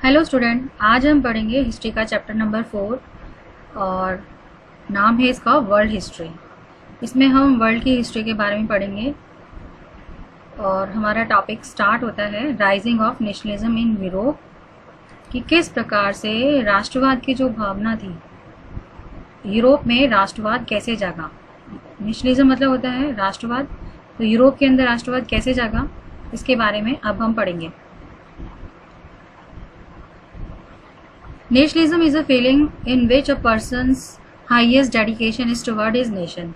Hello student, आज हम पढ़ेंगे हिस्ट्री का चैप्टर नंबर 4 और नाम है इसका वर्ल्ड हिस्ट्री। इसमें हम वर्ल्ड की हिस्ट्री के बारे में पढ़ेंगे और हमारा टॉपिक स्टार्ट होता है rising of nationalism in Europe, कि किस प्रकार से राष्ट्रवाद की जो भावना थी यूरोप में, राष्ट्रवाद कैसे जागा। नेशनलिज्म मतलब होता है राष्ट्रवाद, तो यूरोप के अंदर राष्ट्रवाद कैसे जागा इसके बारे में अब हम पढ़ेंगे। Nationalism is a feeling in which a person's highest dedication is toward his nation।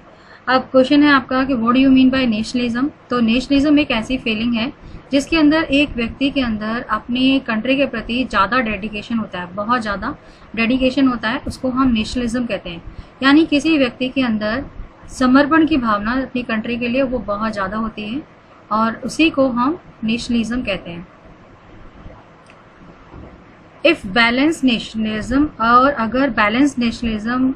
अब क्वेश्चन है आपका कि what do you mean bye nationalism. तो नेशनलिज्म एक ऐसी फीलिंग है जिसके अंदर एक व्यक्ति के अंदर अपनी कंट्री के प्रति ज़्यादा डेडिकेशन होता है, बहुत ज़्यादा डेडिकेशन होता है, उसको हम नेशनलिज्म कहते हैं। यानी किसी व्यक्ति के अंदर समर्पण की भावना अपनी कंट्री के लिए वो बहुत ज़्यादा होती है और उसी को हम नेशनलिज्म कहते हैं। इफ बैलेंस नेशनलिज्म, और अगर बैलेंस नेशनलिज्म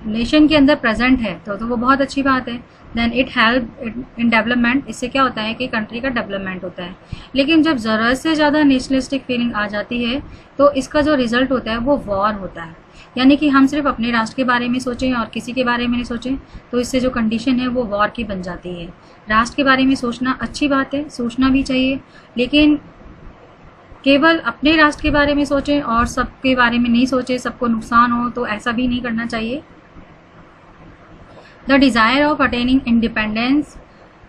नेशन के अंदर प्रेजेंट है तो वो बहुत अच्छी बात है। Then it help in development, इससे क्या होता है कि कंट्री का डेवलपमेंट होता है। लेकिन जब ज़रूरत से ज़्यादा नेशनलिस्टिक फीलिंग आ जाती है तो इसका जो रिजल्ट होता है वो वॉर होता है। यानी कि हम सिर्फ अपने राष्ट्र के बारे में सोचें और किसी के बारे में नहीं सोचें तो इससे जो कंडीशन है वो वॉर की बन जाती है। राष्ट्र के बारे में सोचना अच्छी बात है, सोचना भी चाहिए, लेकिन केवल अपने राष्ट्र के बारे में सोचें और सबके बारे में नहीं सोचें, सबको नुकसान हो, तो ऐसा भी नहीं करना चाहिए। The desire of attaining independence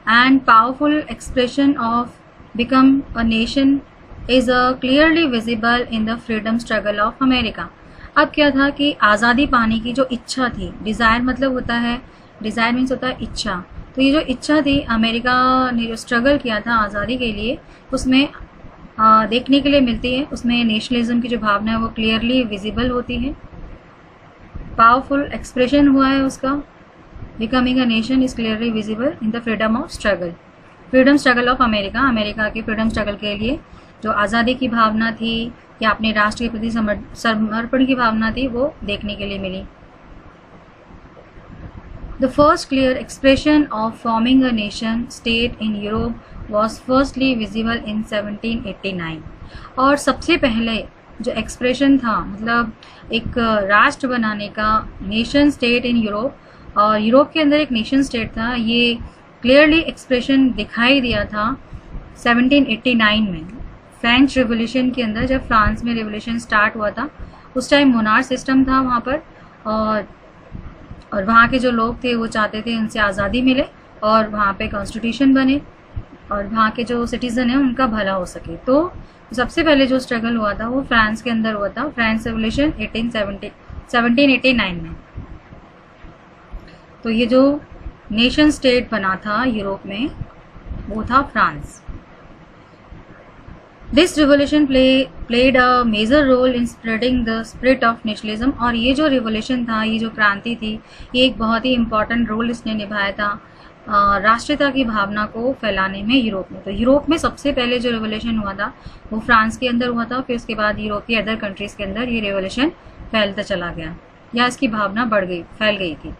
and powerful expression of become a nation is clearly visible in the freedom struggle of America. अब क्या था कि आज़ादी पाने की जो इच्छा थी, डिज़ायर मतलब होता है, डिज़ायर मीन्स होता है इच्छा, तो ये जो इच्छा थी अमेरिका ने जो स्ट्रगल किया था आज़ादी के लिए, उसमें देखने के लिए मिलती है। उसमें नेशनलिज्म की जो भावना है वो क्लियरली विजिबल होती है, पावरफुल एक्सप्रेशन हुआ है उसका। Becoming a nation is clearly visible in the freedom of struggle, freedom struggle of America. America के फ्रीडम स्ट्रगल के लिए जो आज़ादी की भावना थी या अपने राष्ट्र के प्रति समर्पण की भावना थी वो देखने के लिए मिली। The first clear expression of forming a nation state in Europe was firstly visible in 1789। और सबसे पहले जो एक्सप्रेशन था, मतलब एक राष्ट्र बनाने का, नेशन स्टेट इन यूरोप, और यूरोप के अंदर एक नेशन स्टेट था, ये क्लियरली एक्सप्रेशन दिखाई दिया था 1789 में, फ्रेंच रिवोल्यूशन के अंदर। जब फ्रांस में रिवोल्यूशन स्टार्ट हुआ था उस टाइम मोनार्क सिस्टम था वहाँ पर, और वहाँ के जो लोग थे वो चाहते थे उनसे आज़ादी मिले और वहाँ पे कॉन्स्टिट्यूशन बने और वहाँ के जो सिटीज़न हैं उनका भला हो सके। तो सबसे पहले जो स्ट्रगल हुआ था वो फ्रांस के अंदर हुआ था, फ्रेंच रेवोल्यूशन 1789 में। तो ये जो नेशन स्टेट बना था यूरोप में वो था France. This revolution played a major role in spreading the spirit of nationalism. और ये जो रिवोल्यूशन था, ये जो क्रांति थी, ये एक बहुत ही इम्पॉर्टेंट रोल इसने निभाया था राष्ट्रीयता की भावना को फैलाने में यूरोप में। तो यूरोप में सबसे पहले जो रिवोल्यूशन हुआ था वो फ्रांस के अंदर हुआ था, फिर उसके बाद यूरोप की अदर कंट्रीज़ के अंदर ये रिवोल्यूशन फैलता चला गया या इसकी भावना बढ़ गई, फैल गई थी।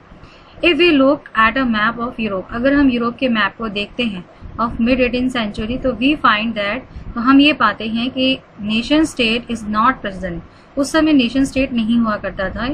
If we look at a map of Europe, अगर हम यूरोप के मैप को देखते हैं ऑफ मिड 18th सेंचुरी, तो वी फाइंड दैट, तो हम ये पाते हैं कि nation state is not present. उस समय नेशन स्टेट नहीं हुआ करता था।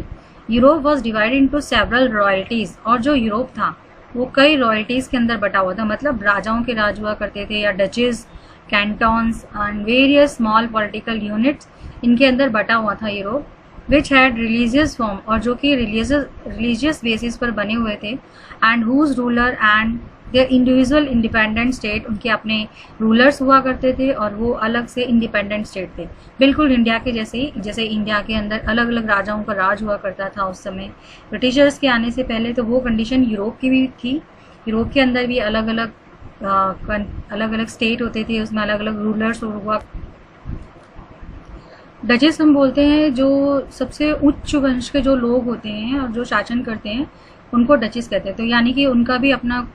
Europe was divided into several royalties, और जो यूरोप था वो कई रॉयल्टीज़ के अंदर बटा हुआ था, मतलब राजाओं के राज हुआ करते थे, या duchies, cantons and various small political units, इनके अंदर बटा हुआ था Europe, which had religious form, और जो कि रिलीजियस बेसिस पर बने हुए थे, and whose ruler and their individual independent state, उनके अपने रूलर्स हुआ करते थे और वो अलग से इंडिपेंडेंट स्टेट थे, बिल्कुल इंडिया के जैसे ही। जैसे इंडिया के अंदर अलग अलग राजाओं का राज हुआ करता था उस समय ब्रिटिशर्स के आने से पहले, तो वो कंडीशन यूरोप की भी थी। यूरोप के अंदर भी अलग अलग स्टेट होते थे, उसमें अलग अलग रूलर्स हुआ। डचेस हम बोलते हैं जो सबसे उच्च वंश के जो लोग होते हैं और जो शासन करते हैं उनको डचेस कहते हैं। तो यानी कि उनका भी अपना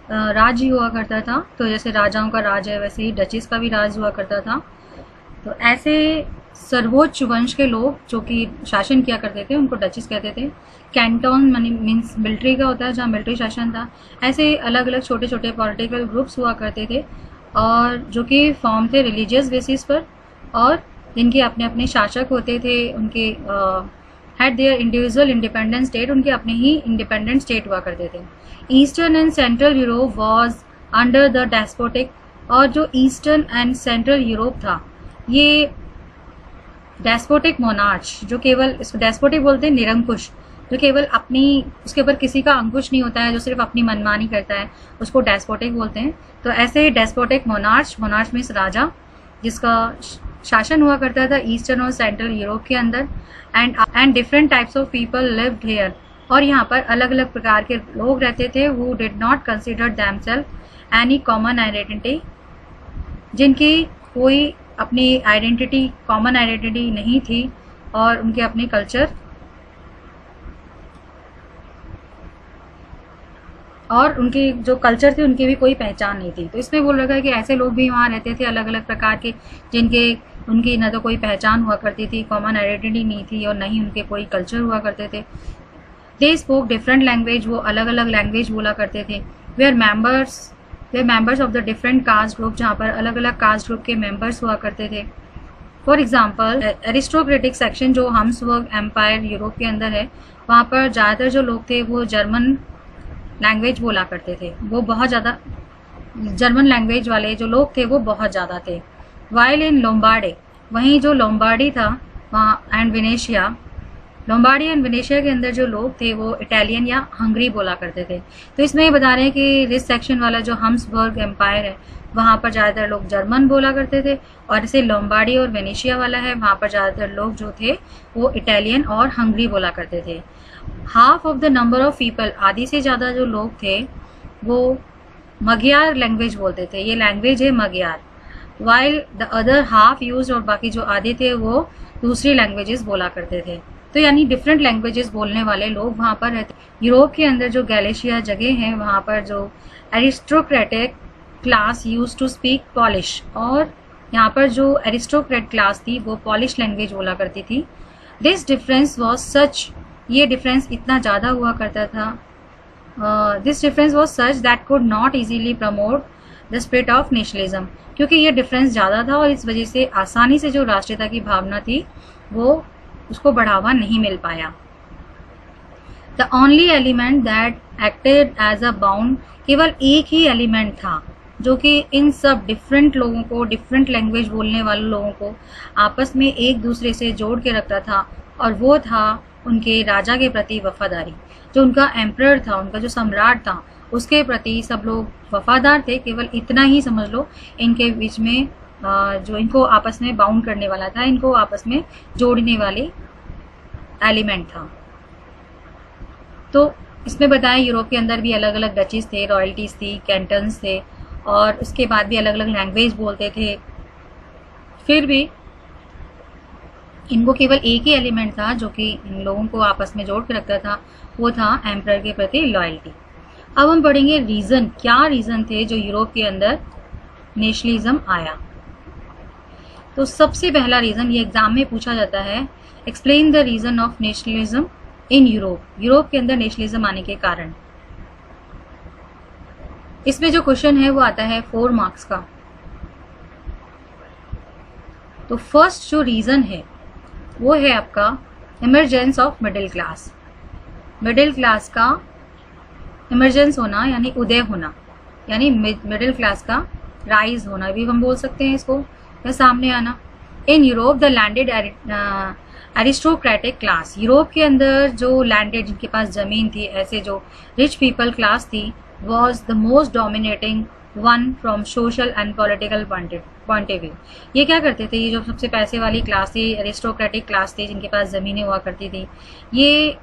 राज ही हुआ करता था, तो जैसे राजाओं का राज है वैसे ही डचेस का भी राज हुआ करता था। तो ऐसे सर्वोच्च वंश के लोग जो कि शासन किया करते थे उनको डचेस कहते थे। कैंटोन मीन्स मिलिट्री का होता है, जहाँ मिलिट्री शासन था। ऐसे अलग अलग छोटे छोटे पॉलिटिकल ग्रुप्स हुआ करते थे और जो कि फॉर्म थे रिलीजियस बेसिस पर और जिनके अपने अपने शासक होते थे, उनके had there individual independent state, उनके अपने ही इंडिपेंडेंट स्टेट हुआ करते थे। Eastern and central Europe was under the despotic, और जो ईस्टर्न एंड सेंट्रल यूरोप था ये डेस्पोटिक मोनार्च, जो केवल, इसको डेस्पोटिक बोलते हैं निरंकुश, जो केवल अपनी, उसके ऊपर किसी का अंकुश नहीं होता है, जो सिर्फ अपनी मनमानी करता है, उसको डेस्पोटिक बोलते हैं। तो ऐसे डेस्पोटिक मोनार्च, मोनार्च मीन्स राजा, जिसका शासन हुआ करता था ईस्टर्न और सेंट्रल यूरोप के अंदर, and different types of people lived here, और यहाँ पर अलग अलग प्रकार के लोग रहते थे, who did not consider themself any common identity, जिनकी कोई अपनी आइडेंटिटी, कॉमन आइडेंटिटी नहीं थी, और उनके अपने कल्चर और उनके जो कल्चर थे उनकी भी कोई पहचान नहीं थी। तो इसमें बोल रखा है कि ऐसे लोग भी वहाँ रहते थे अलग अलग प्रकार के, जिनके उनकी न तो कोई पहचान हुआ करती थी, कॉमन आइडेंटिटी नहीं थी, और न ही उनके कोई कल्चर हुआ करते थे। दे स्पोक डिफरेंट लैंग्वेज, वो अलग अलग लैंग्वेज बोला करते थे। We are members of the different caste group, जहाँ पर अलग अलग कास्ट ग्रुप के मेंबर्स हुआ करते थे। फॉर एग्जाम्पल एरिस्टोक्रेटिक सेक्शन जो हम्सबर्ग एम्पायर यूरोप के अंदर है, वहाँ पर ज़्यादातर जो लोग थे वो जर्मन लैंग्वेज बोला करते थे, वो बहुत ज़्यादा जर्मन लैंग्वेज वाले जो लोग थे वो बहुत ज़्यादा थे। वाइल इन लोम्बार्डे, वहीं जो लोम्बार्डी था वहाँ, and Venetia, Lombardy and Venetia के अंदर जो लोग थे वो इटालियन या हंगरी बोला करते थे। तो इसमें ये बता रहे हैं कि दिस सेक्शन वाला जो हम्सबर्ग एम्पायर है वहाँ पर ज़्यादातर लोग जर्मन बोला करते थे, और जैसे लोम्बार्डी और वेनेशिया वाला है वहाँ पर ज़्यादातर लोग जो थे वो इटालियन और हंगरी बोला करते थे। Half of the number of people, आधी से ज़्यादा जो लोग थे वो मगयार लैंग्वेज बोलते थे, ये लैंग्वेज है Magyar. While the other half use, और बाकी जो आधे थे वो दूसरी लैंग्वेजेस बोला करते थे। तो यानी डिफरेंट लैंग्वेजेस बोलने वाले लोग वहाँ पर रहते। यूरोप के अंदर जो गैलिशिया जगह है वहाँ पर जो aristocratic class use to speak Polish, और यहाँ पर जो एरिस्टोक्रेट क्लास थी वो पॉलिश लैंग्वेज बोला करती थी। दिस डिफरेंस वॉज सच, ये डिफरेंस इतना ज़्यादा हुआ करता था, this difference was such that could not easily promote the spirit of nationalism, क्योंकि ये डिफरेंस ज़्यादा था और इस वजह से आसानी से जो राष्ट्रीयता की भावना थी वो उसको बढ़ावा नहीं मिल पाया। The only element that acted as a bound, केवल एक ही एलिमेंट था जो कि इन सब डिफरेंट लोगों को, डिफरेंट लैंग्वेज बोलने वाले लोगों को आपस में एक दूसरे से जोड़ के रखता था, और वो था उनके राजा के प्रति वफादारी। जो उनका एम्परर था, उनका जो सम्राट था, उसके प्रति सब लोग वफादार थे। केवल इतना ही समझ लो इनके बीच में जो इनको आपस में बाउंड करने वाला था, इनको आपस में जोड़ने वाले एलिमेंट था। तो इसमें बताएं यूरोप के अंदर भी अलग अलग डचीज थे, रॉयल्टीज थी, कैंटन्स थे, और उसके बाद भी अलग अलग लैंग्वेज बोलते थे। फिर भी इनको केवल एक ही एलिमेंट था जो कि इन लोगों को आपस में जोड़ के रखता था, वो था एम्परर के प्रति लॉयल्टी। अब हम पढ़ेंगे रीज़न, क्या रीज़न थे जो यूरोप के अंदर नेशनलिज्म आया। तो सबसे पहला रीज़न, ये एग्जाम में पूछा जाता है, explain the reason of nationalism in Europe, Europe के अंदर नेशनलिज्म आने के कारण। इसमें जो क्वेश्चन है वो आता है 4 मार्क्स का। तो फर्स्ट जो रीज़न है वो है आपका emergence of middle class, middle class का इमरजेंस होना यानी उदय होना, यानी मिडिल क्लास का राइज होना भी हम बोल सकते हैं इसको, या सामने आना। In Europe the landed aristocratic class, Europe के अंदर जो लैंडेड, जिनके पास ज़मीन थी, ऐसे जो रिच पीपल क्लास थी, was the most dominating one from social and political point of view. ये क्या करते थे, ये जो सबसे पैसे वाली क्लास थी, एरिस्टोक्रेटिक क्लास थी, जिनके पास ज़मीनें हुआ करती थी, ये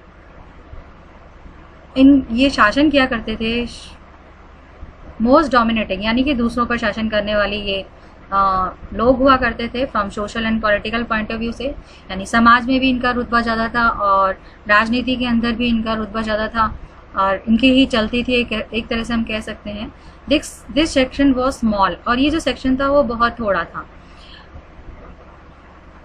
शासन किया करते थे मोस्ट डोमिनेटिंग, यानी कि दूसरों पर शासन करने वाली ये लोग हुआ करते थे from social and political point of view से, यानी समाज में भी इनका रुतबा ज़्यादा था और राजनीति के अंदर भी इनका रुतबा ज़्यादा था, और इनकी ही चलती थी एक तरह से हम कह सकते हैं। दिस सेक्शन वॉज स्मॉल, और ये जो सेक्शन था वो बहुत थोड़ा था,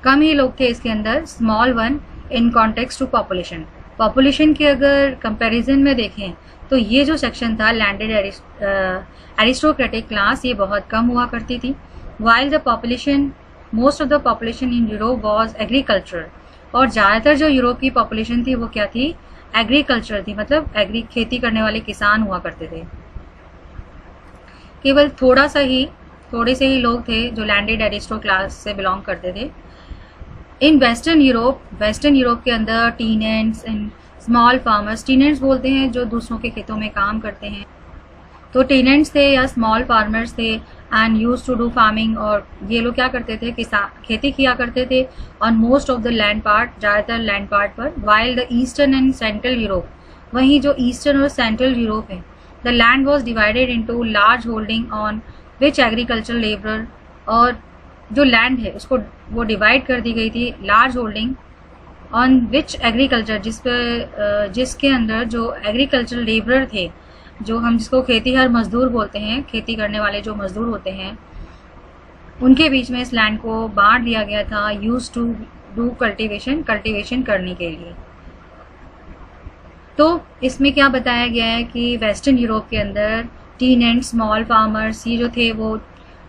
कम ही लोग थे इसके अंदर, small one in context to population. Population के अगर कंपैरिजन में देखें तो ये जो सेक्शन था लैंडेड एरिस्टोक्रेटिक क्लास, ये बहुत कम हुआ करती थी। While the population most of the population in Europe was agriculture, और ज़्यादातर जो यूरोप की पॉपुलेशन थी वो क्या थी, एग्रीकल्चर थी, मतलब खेती करने वाले किसान हुआ करते थे। केवल थोड़े से ही लोग थे जो लैंडेड एरिस्टो क्लास से बिलोंग करते थे। इन वेस्टर्न यूरोप के अंदर tenants and small farmers, tenants बोलते हैं जो दूसरों के खेतों में काम करते हैं, तो टीनेंट्स थे या स्मॉल फार्मर्स थे and use to do farming, और ये लोग क्या करते थे, खेती किया करते थे on most of the land part, ज़्यादातर लैंड पार्ट पर। While the eastern and central Europe, वहीं जो ईस्टर्न और सेंट्रल यूरोप है, the land was divided into large holding on which agricultural labour, और जो लैंड है उसको वो डिवाइड कर दी गई थी large holding on which agriculture, जिसके अंदर जो एग्रीकल्चरल लेबर थे, जो हम जिसको खेतीहर मजदूर बोलते हैं, खेती करने वाले जो मजदूर होते हैं, उनके बीच में इस लैंड को बांट दिया गया था यूज टू डू कल्टीवेशन करने के लिए। तो इसमें क्या बताया गया है कि वेस्टर्न यूरोप के अंदर टीनेंट, स्मॉल फार्मर्स, ये जो थे वो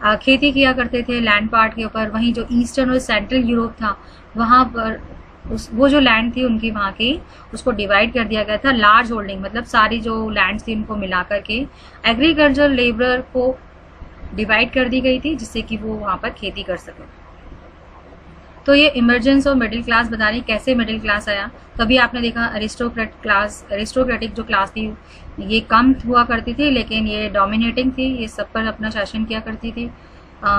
खेती किया करते थे लैंड पार्ट के ऊपर। वहीं जो ईस्टर्न और सेंट्रल यूरोप था, वहाँ पर वो जो लैंड थी उनकी वहाँ की, उसको डिवाइड कर दिया गया था लार्ज होल्डिंग, मतलब सारी जो लैंड्स थी उनको मिला करके एग्रीकल्चर लेबर को डिवाइड कर दी गई थी, जिससे कि वो वहाँ पर खेती कर सके। तो ये इमर्जेंस और मिडिल क्लास बता रही, कैसे मिडिल क्लास आया। कभी आपने देखा अरिस्टोक्रेटिक जो क्लास थी ये कम हुआ करती थी, लेकिन ये डोमिनेटिंग थी, ये सब पर अपना शासन किया करती थी,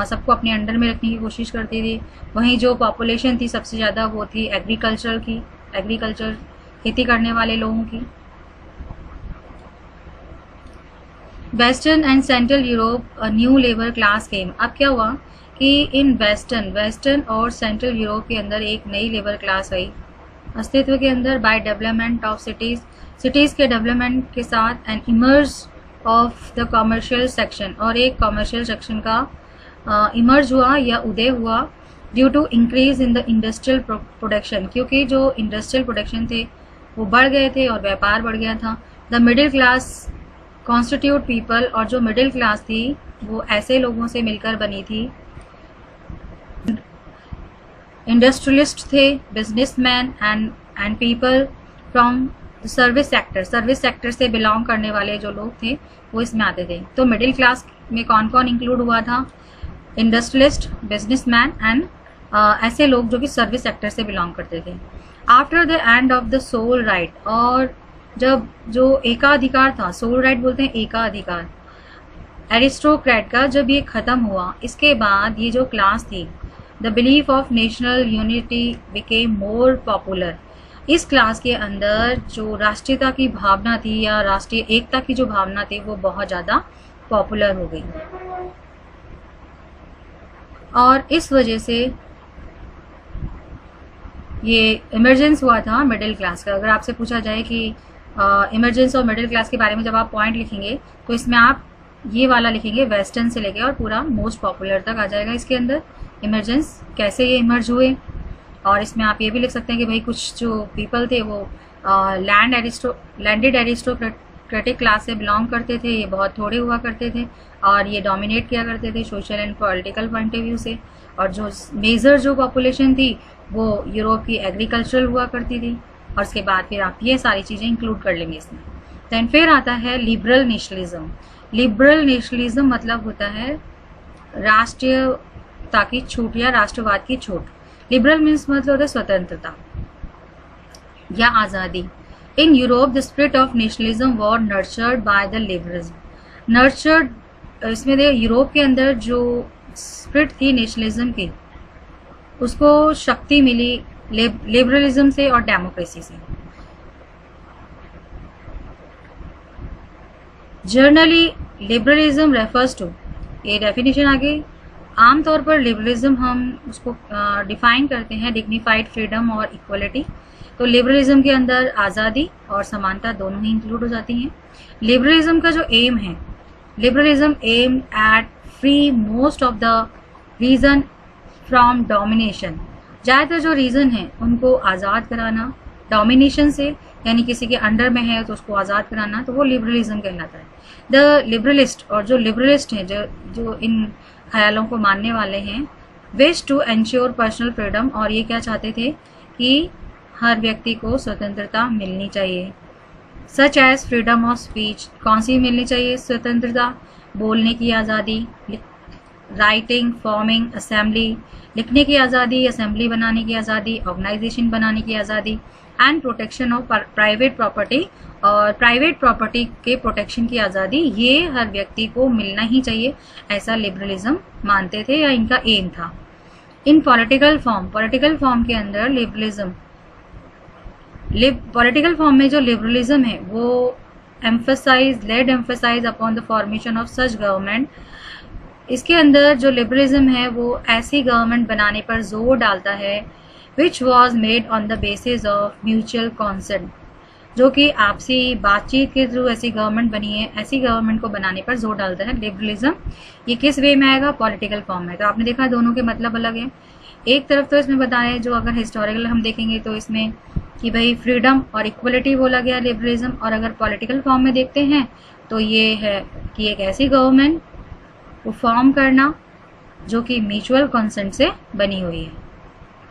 सबको अपने अंडर में रखने की कोशिश करती थी। वहीं जो पॉपुलेशन थी सबसे ज़्यादा वो थी एग्रीकल्चर खेती करने वाले लोगों की। Western and central Europe new labour class केम। अब क्या हुआ कि इन वेस्टर्न और सेंट्रल यूरोप के अंदर एक नई लेबर क्लास आई अस्तित्व के अंदर, बाय डेवलपमेंट ऑफ सिटीज़ के डेवलपमेंट के साथ, and emerge of the commercial section, और एक कमर्शियल सेक्शन का इमर्ज हुआ या उदय हुआ due to increase in the industrial production, क्योंकि जो इंडस्ट्रियल प्रोडक्शन थे वो बढ़ गए थे और व्यापार बढ़ गया था। The middle class constitute people, और जो मिडिल क्लास थी वो ऐसे लोगों से मिलकर बनी थी, इंडस्ट्रियलिस्ट थे, businessman and people from service sector से बिलोंग करने वाले जो लोग थे वो इसमें आते थे। तो मिडिल क्लास में कौन कौन इंक्लूड हुआ था, इंडस्ट्रियलिस्ट, बिजनेसमैन एंड ऐसे लोग जो कि सर्विस सेक्टर से बिलोंग करते थे। After the end of the soul right, और जब जो एकाधिकार था, सोल राइट बोलते हैं एकाधिकार, एरिस्टोक्रेट का जब ये ख़त्म हुआ, इसके बाद ये जो क्लास थी, the belief of national unity became more popular. इस क्लास के अंदर जो राष्ट्रीयता की भावना थी या राष्ट्रीय एकता की जो भावना थी वो बहुत ज़्यादा पॉपुलर हो गई, और इस वजह से ये इमरजेंस हुआ था मिडिल क्लास का। अगर आपसे पूछा जाए कि इमरजेंस और मिडिल क्लास के बारे में जब आप पॉइंट लिखेंगे तो इसमें आप ये वाला लिखेंगे वेस्टर्न से लेके और पूरा मोस्ट पॉपुलर तक आ जाएगा इसके अंदर इमरजेंस, कैसे ये इमर्ज हुए। और इसमें आप ये भी लिख सकते हैं कि भाई कुछ जो पीपल थे वो लैंडेड एरिस्टोक्रेटिक क्लास से बिलोंग करते थे, ये बहुत थोड़े हुआ करते थे और ये डोमिनेट किया करते थे social and political point of view से। और जो मेजर जो पॉपुलेशन थी वो यूरोप की एग्रीकल्चरल हुआ करती थी। और उसके बाद फिर आप ये सारी चीज़ें इंक्लूड कर लेंगे इसमें। दैन फिर आता है लिबरल नेशनलिज्म। लिबरल नेशनलिज्म मतलब होता है राष्ट्रीयता की छूट या राष्ट्रवाद की छूट। लिबरल मीन्स मतलब होता है स्वतंत्रता या आज़ादी। In Europe the spirit of nationalism war nurtured by the liberalism. Nurtured इसमें दे यूरोप के अंदर जो स्पिरिट थी नेशनलिज्म की उसको शक्ति मिली लिबरलिज्म से और डेमोक्रेसी से। जर्नली लिबरलिज्म रेफर्स टू, ये डेफिनेशन आगे, आमतौर पर लिबरलिज्म हम उसको डिफाइन करते हैं डिग्निफाइड फ्रीडम और इक्वलिटी। तो लिबरलिज्म के अंदर आज़ादी और समानता दोनों ही इंक्लूड हो जाती हैं। लिबरलिज्म का जो एम है, liberalism aim at free most of the region from domination. ज़्यादातर जो रीजन है उनको आज़ाद कराना डोमिनेशन से, यानी किसी के अंडर में है तो उसको आज़ाद कराना, तो वो लिबरलिज्म कहलाता है। द लिबरलिस्ट, और जो लिबरलिस्ट हैं जो इन ख्यालों को मानने वाले हैं, wish to ensure personal freedom, और ये क्या चाहते थे कि हर व्यक्ति को स्वतंत्रता मिलनी चाहिए। Such as freedom of speech, कौन सी मिलनी चाहिए स्वतंत्रता? बोलने की आज़ादी, राइटिंग, फॉर्मिंग, असेंबली, लिखने की आज़ादी, असेंबली बनाने की आज़ादी, ऑर्गेनाइजेशन बनाने की आज़ादी, and protection of private property, और प्राइवेट प्रॉपर्टी के प्रोटेक्शन की आज़ादी, ये हर व्यक्ति को मिलना ही चाहिए, ऐसा लिबरलिज्म मानते थे या इनका एम था। इन पॉलिटिकल फॉर्म के अंदर पॉलिटिकल फॉर्म में जो लिबरलिज्म है वो emphasise upon the formation of such government. इसके अंदर जो लिबरलिज्म है वो ऐसी गवर्नमेंट बनाने पर जोर डालता है which was made on the basis of mutual consent, जो कि आपसी बातचीत के थ्रू ऐसी गवर्नमेंट बनी है, ऐसी गवर्नमेंट को बनाने पर जोर डालता है लिबरलिज्म। ये किस वे में आएगा? पॉलिटिकल फॉर्म में। तो आपने देखा दोनों के मतलब अलग हैं। एक तरफ तो इसमें बताया जो अगर हिस्टोरिकल हम देखेंगे तो इसमें कि भाई फ्रीडम और इक्वलिटी बोला गया लिबरलिज्म, और अगर पॉलिटिकल फॉर्म में देखते हैं तो ये है कि एक ऐसी गवर्नमेंट को फॉर्म करना जो कि म्यूचुअल कंसेंट से बनी हुई है।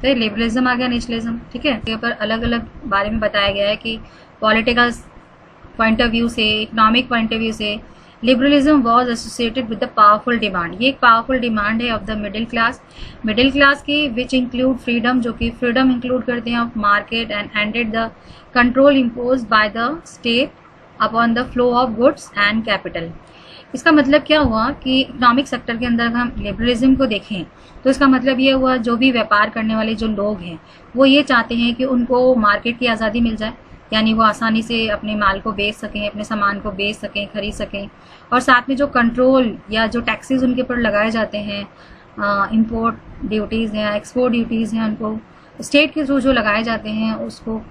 तो ये लिबरलिज्म आ गया, नेशनलिज्म। ठीक है, यहाँ पर अलग अलग बारे में बताया गया है कि पॉलिटिकल पॉइंट ऑफ व्यू से, इकोनॉमिक पॉइंट ऑफ व्यू से liberalism was associated with the powerful demand. ये एक पावरफुल डिमांड है ऑफ द मिडिल क्लास की, विच इंक्लूड फ्रीडम, जो कि फ्रीडम इंक्लूड करते हैं of market, and ended the control impose by the state upon the flow of goods and capital. इसका मतलब क्या हुआ कि इकोनॉमिक सेक्टर के अंदर अगर हम लिबरलिज्म को देखें तो इसका मतलब ये हुआ जो भी व्यापार करने वाले जो लोग हैं वो ये चाहते हैं कि उनको मार्केट की आज़ादी मिल जाए, यानी वो आसानी से अपने माल को बेच सकें, अपने सामान को बेच सकें, खरीद सकें, और साथ में जो कंट्रोल या जो टैक्सेस उनके ऊपर लगाए जाते हैं, इंपोर्ट ड्यूटीज़ हैं, एक्सपोर्ट ड्यूटीज़ हैं, उनको स्टेट के थ्रू जो लगाए जाते हैं उसको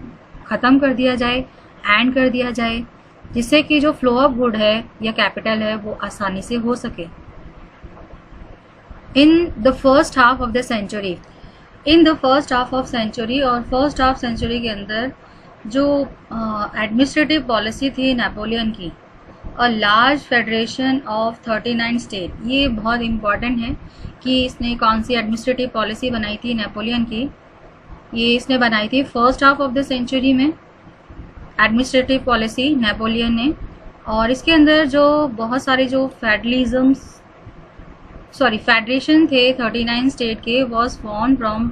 ख़त्म कर दिया जाए, एंड कर दिया जाए, जिससे कि जो फ्लो ऑफ गुड है या कैपिटल है वो आसानी से हो सके। In the first half of the century, और फर्स्ट हाफ सेंचुरी के अंदर जो एडमिनिस्ट्रेटिव पॉलिसी थी नेपोलियन की, और लार्ज फेडरेशन ऑफ 39 स्टेट, ये बहुत इम्पॉर्टेंट है कि इसने कौन सी एडमिनिस्ट्रेटिव पॉलिसी बनाई थी नेपोलियन की। ये इसने बनाई थी first half of the century में, एडमिनिस्ट्रेटिव पॉलिसी नेपोलियन ने, और इसके अंदर जो बहुत सारे जो फेडरेशन थे 39 स्टेट के, was form from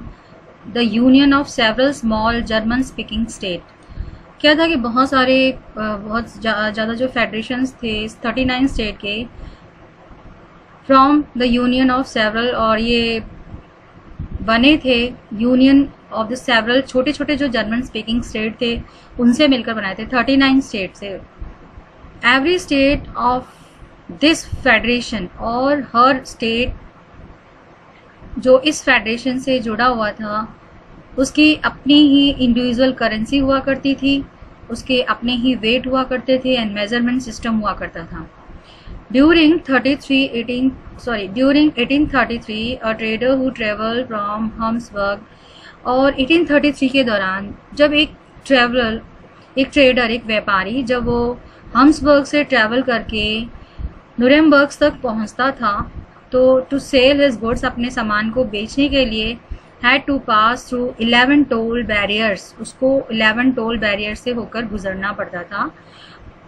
the union of several small German speaking state. क्या था कि बहुत ज़्यादा जो फेडरेशंस थे 39 स्टेट के, from the union of several, और ये बने थे यूनियन ऑफ द सेवरल, छोटे छोटे जो जर्मन स्पीकिंग स्टेट थे उनसे मिलकर बनाए थे 39 स्टेट से। Every state of this federation, और हर स्टेट जो इस फेडरेशन से जुड़ा हुआ था उसकी अपनी ही इंडिविजुअल करेंसी हुआ करती थी, उसके अपने ही वेट हुआ करते थे, एंड मेजरमेंट सिस्टम हुआ करता था। During 1833 a trader who travel from Hamburg, और 1833 के दौरान जब एक ट्रेडर, एक व्यापारी, जब वो हम्सबर्ग से ट्रैवल करके नुरेमबर्ग तक पहुंचता था तो टू सेल हिज गुड्स, अपने सामान को बेचने के लिए, had to pass through 11 toll barriers, उसको 11 टोल बैरियर्स से होकर गुजरना पड़ता था।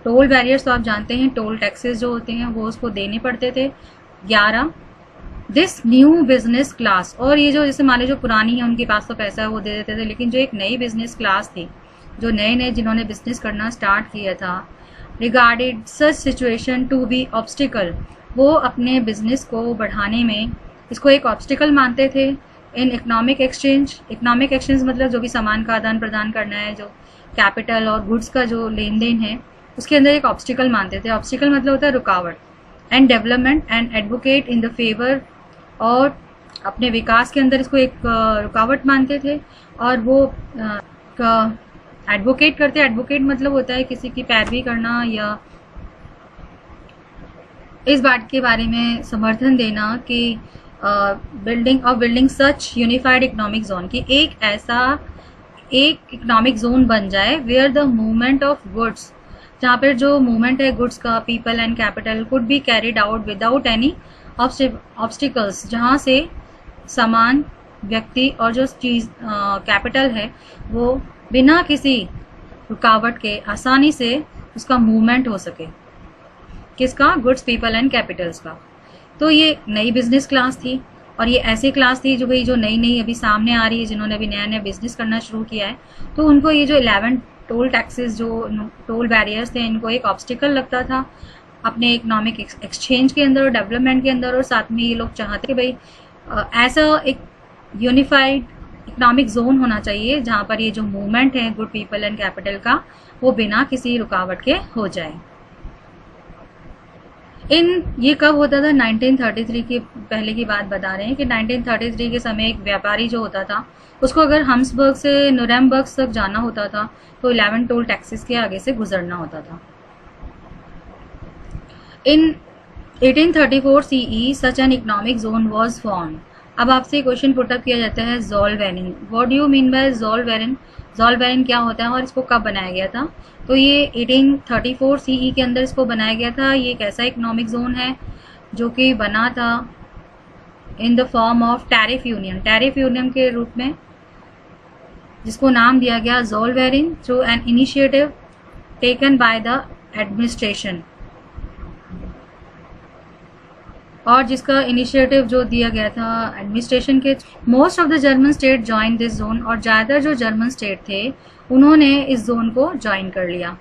टोल बैरियर्स तो आप जानते हैं, टोल टैक्सेस जो होते हैं वो उसको देने पड़ते थे 11। दिस न्यू बिजनेस क्लास, और ये जो जैसे मान लीजिए जो पुरानी है उनके पास तो पैसा है वो दे देते थे, लेकिन जो एक नई बिजनेस क्लास थी, जो नए जिन्होंने बिजनेस करना स्टार्ट किया था, regarded such situation to be obstacle, वो अपने बिजनेस को बढ़ाने में इसको एक ऑब्स्टिकल मानते थे। इन इकोनॉमिक एक्सचेंज मतलब जो भी सामान का आदान प्रदान करना है, जो कैपिटल और गुड्स का जो लेन देन है, उसके अंदर एक ऑब्स्टिकल मानते थे। ऑब्स्टिकल मतलब होता है रुकावट। And development and advocate in the favour, और अपने विकास के अंदर इसको एक रुकावट मानते थे, और वो एडवोकेट करते। एडवोकेट मतलब होता है किसी की पैरवी करना या इस बात के बारे में समर्थन देना कि building such unified economic zone, की एक इकोनॉमिक जोन बन जाए where the movement of goods, जहाँ पर जो मूवमेंट है गुड्स का, people and capital, could be carried out without any obstacles, जहाँ से सामान, व्यक्ति और जो चीज़ कैपिटल है वो बिना किसी रुकावट के आसानी से उसका मूवमेंट हो सके। किसका? गुड्स, पीपल एंड कैपिटल्स का। तो ये नई बिजनेस क्लास थी और ये ऐसी क्लास थी जो भाई जो नई नई अभी सामने आ रही है, जिन्होंने अभी नया नया बिजनेस करना शुरू किया है, तो उनको ये जो 11 टोल टैक्सेस, जो टोल बैरियर्स थे, इनको एक ऑब्स्टिकल लगता था अपने इकोनॉमिक एक्सचेंज के अंदर और डेवलपमेंट के अंदर। और साथ में ये लोग चाहते कि भाई ऐसा एक यूनिफाइड इकोनॉमिक जोन होना चाहिए जहाँ पर ये जो मूवमेंट है गुड, पीपल एंड कैपिटल का, वो बिना किसी रुकावट के हो जाए। ये कब होता था? 1933 की पहले की बात बता रहे हैं कि 1933 के समय एक व्यापारी जो होता था उसको अगर हम्सबर्ग से नुरेमबर्ग तक जाना होता था तो 11 टोल टैक्सेस के आगे से गुजरना होता था। In 1834 CE such an economic zone was form. अब आपसे क्वेश्चन पुटअप किया जाता है Zollverein. What do you mean by Zollverein? Zollverein क्या होता है और इसको कब बनाया गया था? तो ये 1834 CE के अंदर इसको बनाया गया था। ये एक ऐसा इकोनॉमिक जोन है जो कि बना था in the form of tariff union, tariff union के रूप में, जिसको नाम दिया गया Zollverein through an initiative taken by the administration, और जिसका इनिशिएटिव जो दिया गया था एडमिनिस्ट्रेशन के। Most of the German state join this zone, और ज़्यादातर जो जर्मन स्टेट थे उन्होंने इस जोन को ज्वाइन कर लिया।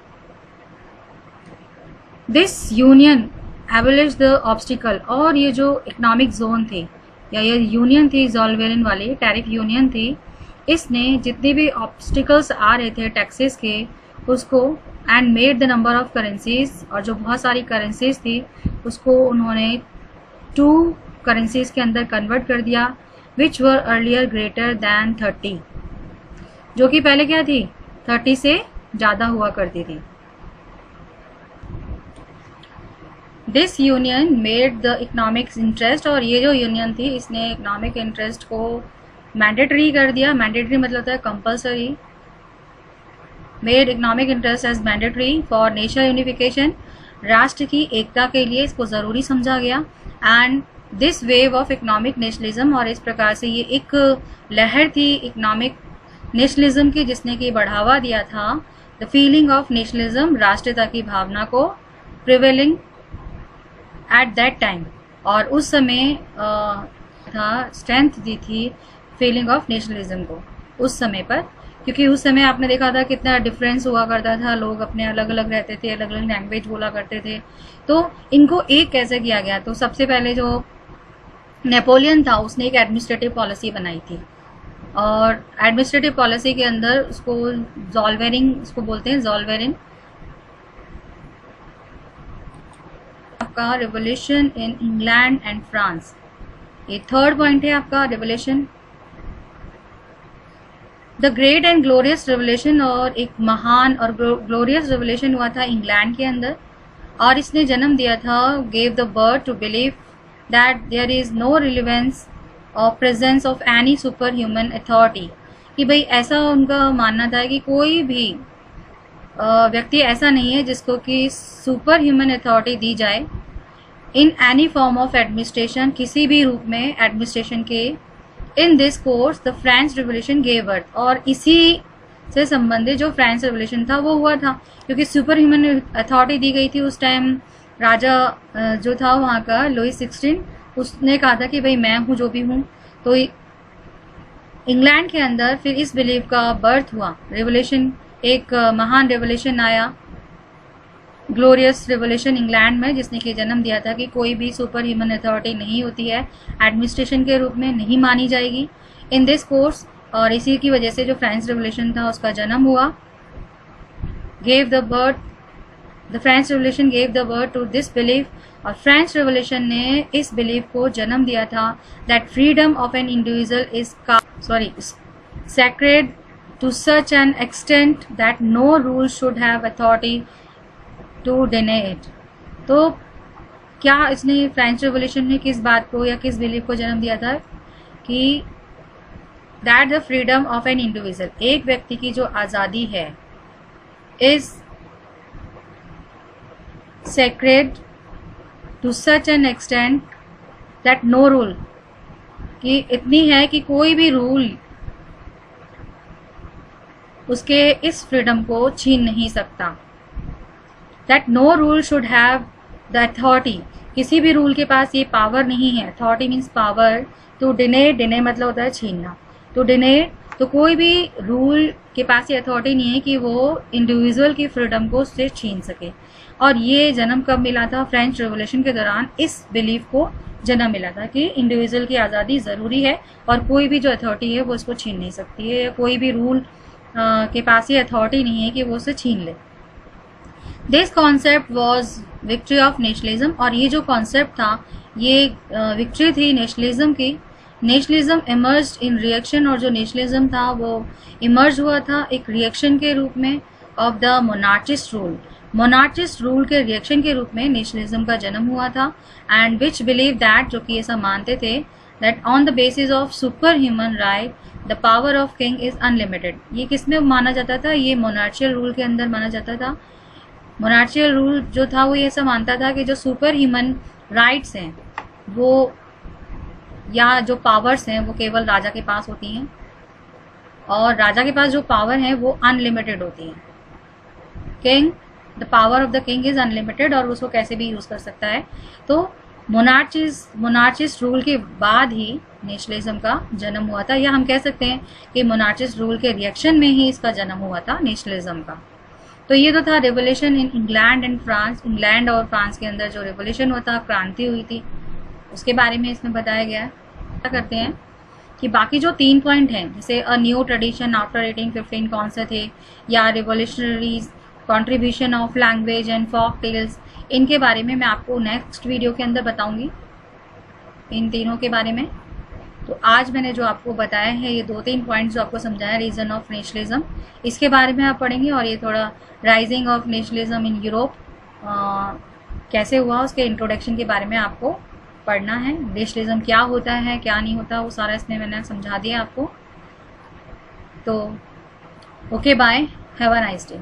दिस यूनियन एबलिश द ऑब्स्टिकल, और ये जो इकोनॉमिक जोन थी या ये यूनियन थी ज़ोलवेरिन वाली, टैरिफ यूनियन थी, इसने जितने भी ऑब्स्टिकल्स आ रहे थे टैक्सेस के उसको and made the number of currencies, और जो बहुत सारी करेंसीज थी उसको उन्होंने 2 करेंसीज के अंदर कन्वर्ट कर दिया, विच वर अर्लियर ग्रेटर दैन 30, जो कि पहले क्या थी? 30 से ज़्यादा हुआ करती थी। This union made the economic interest, और ये जो यूनियन थी इसने इकोनॉमिक इंटरेस्ट को मैंडेटरी कर दिया। मैंडेटरी मतलब होता है compulsory. Made economic interest as mandatory for national unification, राष्ट्र की एकता के लिए इसको ज़रूरी समझा गया। And this wave of economic nationalism, और इस प्रकार से ये एक लहर थी इकोनॉमिक नेशनलिज्म की जिसने कि बढ़ावा दिया था द फीलिंग ऑफ नेशनलिज्म, राष्ट्रीयता की भावना को, प्रिवेलिंग एट दैट टाइम, और उस समय था स्ट्रेंथ दी थी फीलिंग ऑफ नेशनलिज्म को उस समय पर, क्योंकि उस समय आपने देखा था कितना डिफरेंस हुआ करता था, लोग अपने अलग अलग रहते थे, अलग अलग लैंग्वेज बोला करते थे, तो इनको एक कैसे किया गया? तो सबसे पहले जो नेपोलियन था उसने एक एडमिनिस्ट्रेटिव पॉलिसी बनाई थी, और एडमिनिस्ट्रेटिव पॉलिसी के अंदर उसको ज़ोलवेरिन, उसको बोलते हैं ज़ोलवेरिन। आपका revolution in England and France, ये 3rd पॉइंट है आपका revolution. The great and glorious revolution, और एक महान और ग्लोरियस रिवोल्यूशन हुआ था इंग्लैंड के अंदर, और इसने जन्म दिया था, gave the birth to believe that there is no relevance और presence of any super human authority, कि भाई ऐसा उनका मानना था कि कोई भी व्यक्ति ऐसा नहीं है जिसको कि सुपर ह्यूमन अथॉरिटी दी जाए in any form of administration, किसी भी रूप में एडमिनिस्ट्रेशन के। In this course the French revolution gave birth, और इसी से संबंधित जो फ्रेंच रिवोल्यूशन था वो हुआ था, क्योंकि सुपर ह्यूमन अथॉरिटी दी गई थी उस टाइम। राजा जो था वहाँ का लुई 16, उसने कहा था कि भाई मैं हूँ जो भी हूँ। तो इंग्लैंड के अंदर फिर इस बिलीव का बर्थ हुआ, रिवोल्यूशन, एक महान रिवोल्यूशन आया, ग्लोरियस रिवोल्यूशन इंग्लैंड में, जिसने कि जन्म दिया था कि कोई भी सुपर ह्यूमन अथॉरिटी नहीं होती है, एडमिनिस्ट्रेशन के रूप में नहीं मानी जाएगी इन दिस कोर्स, और इसी की वजह से जो फ्रेंच रिवोल्यूशन था उसका जन्म हुआ। Gave the birth, the French revolution gave the birth to this belief, और फ्रेंच रिवोल्यूशन ने इस बिलीफ को जन्म दिया था that freedom of an individual is sacred to such an extent that no rule should have authority to deny it। तो क्या इसने फ्रेंच रिवोल्यूशन ने किस बात को या किस बिलीफ को जन्म दिया था कि that the freedom of an individual, एक व्यक्ति की जो आज़ादी है, is sacred to such an extent that no rule कि इतनी है कि कोई भी रूल उसके इस फ्रीडम को छीन नहीं सकता। That no rule should have the authority, किसी भी रूल के पास ये पावर नहीं है, authority means power, to deny, deny मतलब होता है छीनना, टू डिने, तो कोई भी रूल के पास ये अथॉरिटी नहीं है कि वो इंडिविजुअल की फ्रीडम को उससे छीन सके। और ये जन्म कब मिला था? फ्रेंच रेवोल्यूशन के दौरान इस बिलीफ को जन्म मिला था कि इंडिविजुअल की आज़ादी ज़रूरी है और कोई भी जो अथॉरिटी है वो उसको छीन नहीं सकती है, या कोई भी रूल के पास ये अथॉरिटी नहीं है कि वो उसे छीन ले। This concept was victory of nationalism, और ये जो कॉन्सेप्ट था ये विक्ट्री थी नेशनलिज्म की। नेशनलिज्म इमर्ज इन रिएक्शन, और जो नेशनलिज्म था वो इमर्ज हुआ था एक रिएक्शन के रूप में ऑफ द मोनार्चिस्ट रूल। मोनार्चिस्ट रूल के रिएक्शन के रूप में नेशनलिज्म का जन्म हुआ था। एंड विच बिलीव दैट, जो कि ऐसा मानते थे, that on the basis of super human right the power of king is unlimited. ये किसमें माना जाता था? ये मोनार्चियल रूल के अंदर माना जाता था। मोनार्चियल रूल जो था वो ये ऐसा मानता था कि जो सुपर ह्यूमन राइट्स हैं वो, या जो पावर्स हैं वो केवल राजा के पास होती हैं, और राजा के पास जो पावर है वो अनलिमिटेड होती है। King, the power of the king is unlimited, और उसको कैसे भी यूज कर सकता है। तो मोनार्चिस्ट रूल के बाद ही नेशनलिज्म का जन्म हुआ था, या हम कह सकते हैं कि मोनार्चिस्ट रूल के रिएक्शन में ही इसका जन्म हुआ था नेशनलिज्म का। तो ये तो था revolution in England and France. England और फ्रांस के अंदर जो रेवोल्यूशन हुआ था, क्रांति हुई थी, उसके बारे में इसमें बताया गया है। क्या करते हैं कि बाकी जो 3 पॉइंट हैं, जैसे अ न्यू ट्रेडिशन आफ्टर 1815 कौन से थे, या revolutionaries, contribution of language and folk tales, इनके बारे में मैं आपको नेक्स्ट वीडियो के अंदर बताऊंगी, इन तीनों के बारे में। तो आज मैंने जो आपको बताया है ये 2-3 पॉइंट्स जो आपको समझाया रीजन ऑफ नेशनलिज्म, इसके बारे में आप पढ़ेंगे। और ये थोड़ा rising of nationalism in Europe कैसे हुआ, उसके इंट्रोडक्शन के बारे में आपको पढ़ना है। नेशनलिज्म क्या होता है, क्या नहीं होता, वो सारा इसमें मैंने समझा दिया आपको। तो okay, bye, have a nice day.